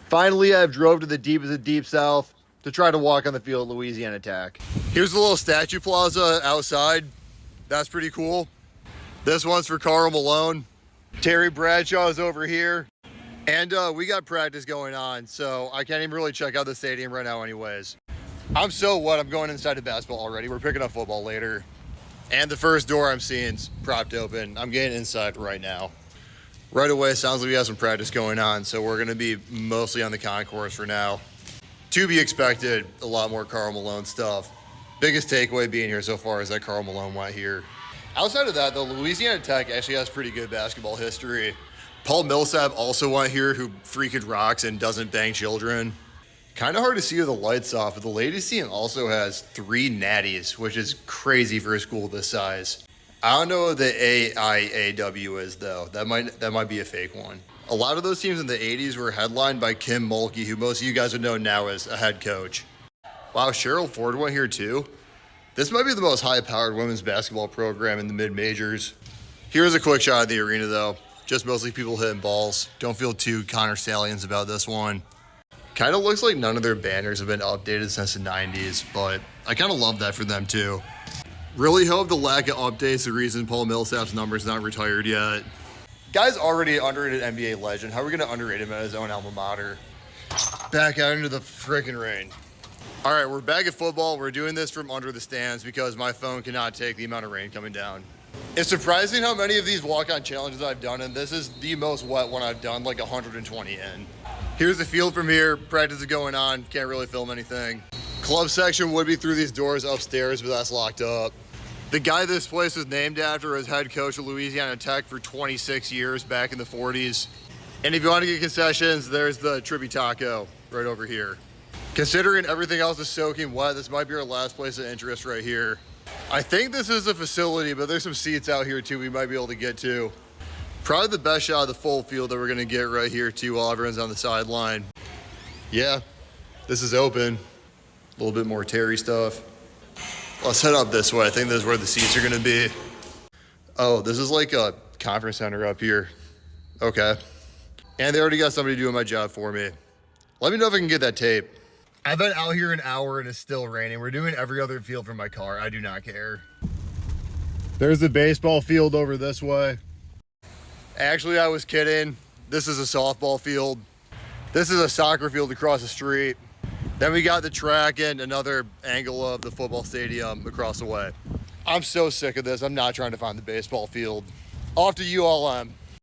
Finally, I've drove to the deep of the deep south to try to walk on the field at Louisiana Tech. Here's the little statue plaza outside. That's pretty cool. This one's for Carl Malone. Terry Bradshaw is over here. And we got practice going on, so I can't even really check out the stadium right now anyways. I'm so wet, I'm going inside of basketball already. We're picking up football later. And the first door I'm seeing is propped open. I'm getting inside right now. Right away, sounds like we have some practice going on, so we're gonna be mostly on the concourse for now. To be expected, a lot more Karl Malone stuff. Biggest takeaway being here so far is that Karl Malone went here. Outside of that, though, Louisiana Tech actually has pretty good basketball history. Paul Millsap also went here, who freaking rocks and doesn't bang children. Kind of hard to see with the lights off, but the ladies team also has 3 natties, which is crazy for a school this size. I don't know what the AIAW is, though. That might be a fake one. A lot of those teams in the 80s were headlined by Kim Mulkey, who most of you guys would know now as a head coach. Wow, Cheryl Ford went here too. This might be the most high-powered women's basketball program in the mid-majors. Here's a quick shot of the arena, though. Just mostly people hitting balls. Don't feel too Connor Stallions about this one. Kind of looks like none of their banners have been updated since the 90s, but I kind of love that for them too. Really hope the lack of updates the reason Paul Millsap's number's not retired yet. Guy's already an underrated NBA legend. How are we going to underrate him at his own alma mater? Back out into the freaking rain. All right, we're back at football. We're doing this from under the stands because my phone cannot take the amount of rain coming down. It's surprising how many of these walk-on challenges I've done, and this is the most wet one I've done, like 120 in. Here's the field from here. Practice is going on. Can't really film anything. Club section would be through these doors upstairs, but that's locked up. The guy this place was named after was head coach of Louisiana Tech for 26 years back in the 40s. And if you want to get concessions, there's the Trippy Taco right over here. Considering everything else is soaking wet, this might be our last place of interest right here. I think this is a facility, but there's some seats out here too we might be able to get to. Probably the best shot of the full field that we're gonna get right here too while everyone's on the sideline. Yeah, this is open. A little bit more Terry stuff. Let's head up this way. I think this is where the seats are gonna be. Oh, this is like a conference center up here. Okay. And they already got somebody doing my job for me. Let me know if I can get that tape. I've been out here an hour and it's still raining. We're doing every other field from my car. I do not care. There's the baseball field over this way. Actually, I was kidding. This is a softball field. This is a soccer field across the street. Then we got the track and another angle of the football stadium across the way. I'm so sick of this. I'm not trying to find the baseball field. Off to ULM.